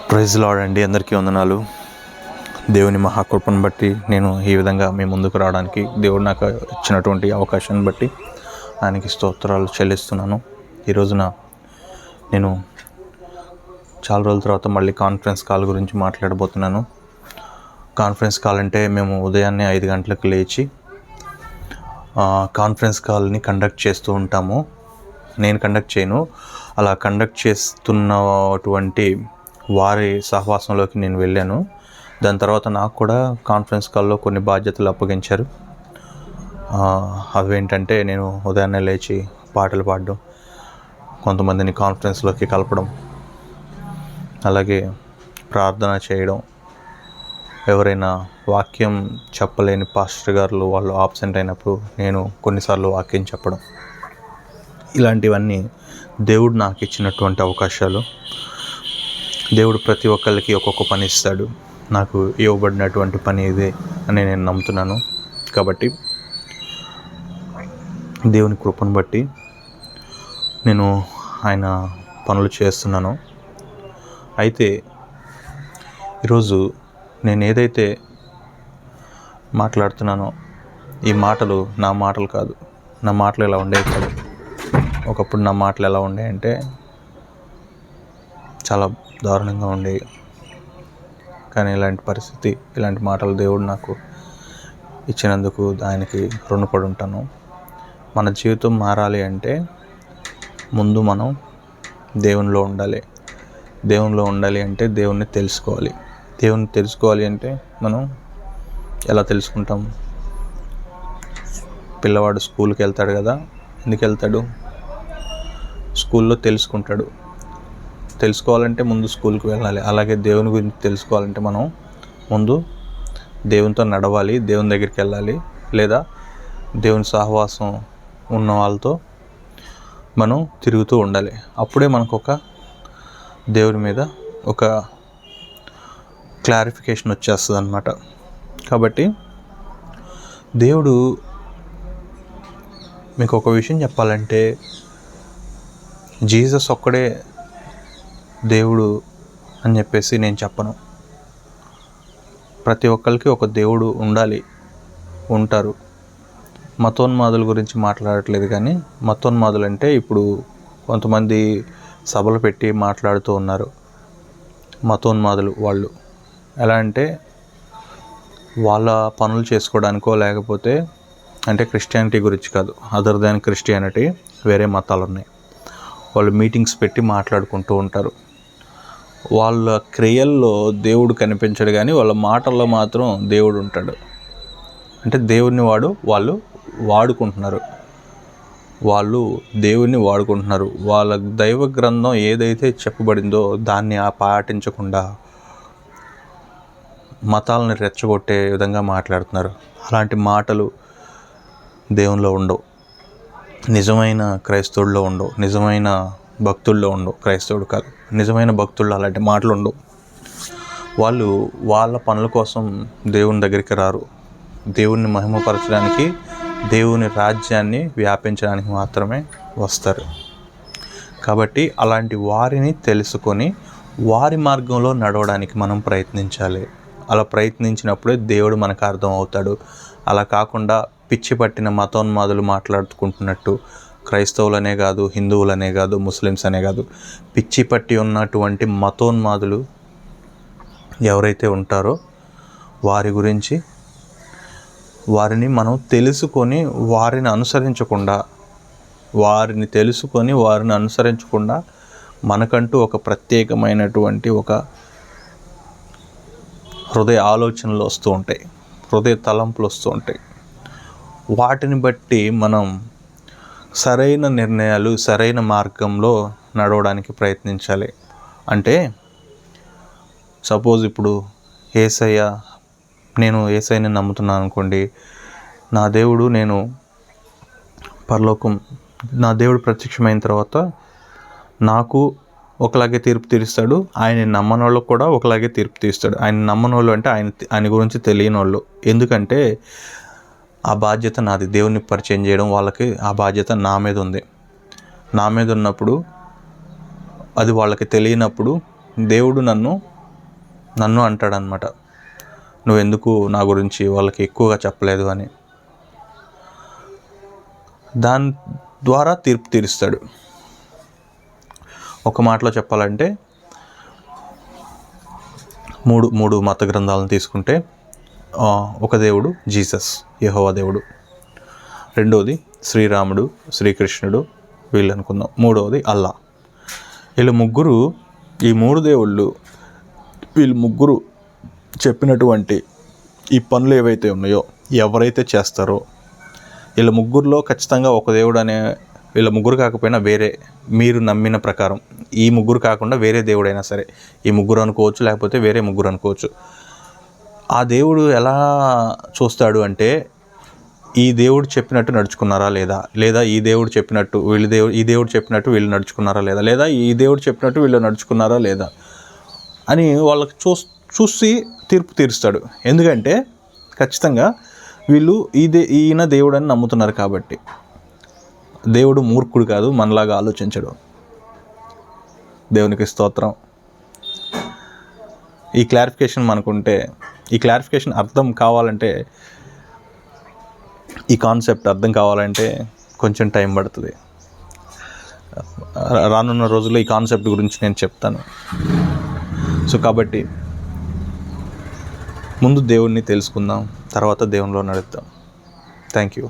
Praise lord అండి. అందరికీ వందనాలు. దేవుని మహాకృపను బట్టి నేను ఈ విధంగా మీ ముందుకు రావడానికి దేవుడు నాకు ఇచ్చినటువంటి అవకాశాన్ని బట్టి ఆయనకి స్తోత్రాలు చెల్లిస్తున్నాను. ఈ రోజున నేను చాలా రోజుల తర్వాత మళ్ళీ కాన్ఫరెన్స్ కాల్ గురించి మాట్లాడబోతున్నాను. కాన్ఫరెన్స్ కాల్ అంటే మేము ఉదయాన్నే 5 గంటలకు లేచి కాన్ఫరెన్స్ కాల్ని కండక్ట్ చేస్తూ ఉంటాము. నేను కండక్ట్ చేయను, అలా కండక్ట్ చేస్తున్నటువంటి వారి సహవాసంలోకి నేను వెళ్ళాను. దాని తర్వాత నాకు కూడా కాన్ఫరెన్స్ కాల్లో కొన్ని బాధ్యతలు అప్పగించారు. అవేంటంటే నేను ఉదయాన్నే లేచి పాటలు పాడడం, కొంతమందిని కాన్ఫరెన్స్లోకి కలపడం, అలాగే ప్రార్థన చేయడం, ఎవరైనా వాక్యం చెప్పలేని పాస్టర్ గారు వాళ్ళు ఆబ్సెంట్ అయినప్పుడు నేను కొన్నిసార్లు వాక్యం చెప్పడం, ఇలాంటివన్నీ దేవుడు నాకు ఇచ్చినటువంటి అవకాశాలు. దేవుడు ప్రతి ఒక్కరికి ఒక్కొక్క పని ఇస్తాడు. నాకు ఇవ్వబడినటువంటి పని ఇదే అని నేను నమ్ముతున్నాను. కాబట్టి దేవుని కృపను బట్టి నేను ఆయన పనులు చేస్తున్నాను. అయితే ఈరోజు నేను ఏదైతే మాట్లాడుతున్నానో ఈ మాటలు నా మాటలు కాదు. నా మాటలు ఎలా ఉండేవి కాదు. ఒకప్పుడు నా మాటలు ఎలా ఉండేయంటే చాలా దారుణంగా ఉండేవి. కానీ ఇలాంటి మాటలు దేవుడు నాకు ఇచ్చినందుకు ఆయనకి రుణపడి ఉంటాను. మన జీవితం మారాలి అంటే ముందు మనం దేవునిలో ఉండాలి. దేవునిలో ఉండాలి అంటే దేవుణ్ణి తెలుసుకోవాలి. దేవుణ్ణి తెలుసుకోవాలి అంటే మనం ఎలా తెలుసుకుంటాం? పిల్లవాడు స్కూల్కి వెళ్తాడు కదా, ఎందుకు వెళ్తాడు? స్కూల్లో తెలుసుకుంటాడు. తెలుసుకోవాలంటే ముందు స్కూల్కి వెళ్ళాలి. అలాగే దేవుని గురించి తెలుసుకోవాలంటే మనం ముందు దేవునితో నడవాలి, దేవుని దగ్గరికి వెళ్ళాలి, లేదా దేవుని సహవాసం ఉన్న వాళ్ళతో మనం తిరుగుతూ ఉండాలి. అప్పుడే మనకు ఒక దేవుని మీద ఒక క్లారిఫికేషన్ వచ్చేస్తుంది అన్నమాట. కాబట్టి దేవుడు, మీకు ఒక విషయం చెప్పాలంటే, జీసస్ ఒక్కడే దేవుడు అని చెప్పేసి నేను చెప్పను. ప్రతి ఒక్కరికి ఒక దేవుడు ఉంటారు. మతోన్మాదుల గురించి మాట్లాడట్లేదు, కానీ మతోన్మాదులు అంటే ఇప్పుడు కొంతమంది సభలు పెట్టి మాట్లాడుతూ ఉన్నారు. మతోన్మాదులు వాళ్ళు ఎలా అంటే వాళ్ళ పనులు చేసుకోవడానికో, లేకపోతే అంటే క్రిస్టియానిటీ గురించి కాదు, అదర్ దాన్ క్రిస్టియానిటీ వేరే మతాలు ఉన్నాయి. వాళ్ళు మీటింగ్స్ పెట్టి మాట్లాడుకుంటూ ఉంటారు. వాళ్ళ క్రియల్లో దేవుడు కనిపించడు, కానీ వాళ్ళ మాటల్లో మాత్రం దేవుడు ఉంటాడు. అంటే దేవుడిని వాళ్ళు వాడుకుంటున్నారు. వాళ్ళ దైవ గ్రంథం ఏదైతే చెప్పబడిందో దాన్ని పాటించకుండా మతాలను రెచ్చగొట్టే విధంగా మాట్లాడుతున్నారు. అలాంటి మాటలు దేవునిలో ఉండవు, నిజమైన క్రైస్తవుల్లో ఉండవు, నిజమైన భక్తుల్లో ఉండవు. క్రైస్తవుడు కాదు, నిజమైన భక్తుల్లో అలాంటి మాటలు ఉండవు. వాళ్ళు వాళ్ళ పనుల కోసం దేవుని దగ్గరికి రారు. దేవుణ్ణి మహిమపరచడానికి, దేవుని రాజ్యాన్ని వ్యాపించడానికి మాత్రమే వస్తారు. కాబట్టి అలాంటి వారిని తెలుసుకొని వారి మార్గంలో నడవడానికి మనం ప్రయత్నించాలి. అలా ప్రయత్నించినప్పుడే దేవుడు మనకు అర్థం అవుతాడు. అలా కాకుండా పిచ్చి పట్టిన మతోన్మాదులు మాట్లాడుకుంటున్నట్టు, క్రైస్తవులనే కాదు, హిందువులనే కాదు, ముస్లిమ్స్ అనే కాదు, పిచ్చి పట్టి ఉన్నటువంటి మతోన్మాదులు ఎవరైతే ఉంటారో వారిని మనం తెలుసుకొని వారిని అనుసరించకుండా మనకంటూ ఒక ప్రత్యేకమైనటువంటి ఒక హృదయ ఆలోచనలు వస్తూ ఉంటాయి, హృదయ తలంపులు వస్తూ ఉంటాయి. వాటిని బట్టి మనం సరైన నిర్ణయాలు, సరైన మార్గంలో నడవడానికి ప్రయత్నించాలి. అంటే సపోజ్ ఇప్పుడు నేను యేసయ్యని నమ్ముతున్నాను అనుకోండి. నా దేవుడు ప్రత్యక్షమైన తర్వాత నాకు ఒకలాగే తీర్పు తీరుస్తాడు. ఆయన నమ్మని వాళ్ళకు కూడా ఒకలాగే తీర్పు తీరుస్తాడు. ఆయన నమ్మని వాళ్ళు అంటే ఆయన గురించి తెలియని వాళ్ళు. ఎందుకంటే ఆ బాధ్యత నాది, దేవుని పరిచయం చేయడం. వాళ్ళకి ఆ బాధ్యత నా మీద ఉంది. నా మీద ఉన్నప్పుడు, అది వాళ్ళకి తెలియనప్పుడు దేవుడు నన్ను నన్ను అంటాడనమాట, నువ్వెందుకు నా గురించి వాళ్ళకి ఎక్కువగా చెప్పలేదు అని. దాని ద్వారా తీర్పు తీరుస్తాడు. ఒక మాటలో చెప్పాలంటే మూడు మత గ్రంథాలను తీసుకుంటే, ఒక దేవుడు జీసస్, యెహోవా దేవుడు. రెండవది శ్రీరాముడు, శ్రీకృష్ణుడు, వీళ్ళు అనుకుందాం. మూడవది అల్లా. వీళ్ళు ముగ్గురు, ఈ మూడు దేవుళ్ళు, వీళ్ళు ముగ్గురు చెప్పినటువంటి ఈ పనులు ఏవైతే ఉన్నాయో, ఎవరైతే చేస్తారో, వీళ్ళ ముగ్గురులో ఖచ్చితంగా ఒక దేవుడు అనే, వీళ్ళ ముగ్గురు కాకపోయినా వేరే, మీరు నమ్మిన ప్రకారం ఈ ముగ్గురు కాకుండా వేరే దేవుడైనా సరే, ఈ ముగ్గురు అనుకోవచ్చు, లేకపోతే వేరే ముగ్గురు అనుకోవచ్చు. ఆ దేవుడు ఎలా చూస్తాడు అంటే, ఈ దేవుడు చెప్పినట్టు నడుచుకున్నారా లేదా, లేదా ఈ దేవుడు చెప్పినట్టు ఈ దేవుడు చెప్పినట్టు వీళ్ళు నడుచుకున్నారా లేదా, లేదా ఈ దేవుడు చెప్పినట్టు వీళ్ళు నడుచుకున్నారా లేదా అని వాళ్ళకి చూసి తీర్పు తీరుస్తాడు. ఎందుకంటే ఖచ్చితంగా వీళ్ళు ఈయన దేవుడని నమ్ముతున్నారు కాబట్టి. దేవుడు మూర్ఖుడు కాదు, మనలాగా ఆలోచించడు. దేవునికి స్తోత్రం. ఈ క్లారిఫికేషన్ మనకుంటే, ఈ క్లారిఫికేషన్ అర్థం కావాలంటే, ఈ కాన్సెప్ట్ అర్థం కావాలంటే కొంచెం టైం పడుతుంది. రానున్న రోజుల్లో ఈ కాన్సెప్ట్ గురించి నేను చెప్తాను. సో కాబట్టి ముందు దేవుడిని తెలుసుకుందాం, తర్వాత దేవునిలో నడుద్దాం. Thank you.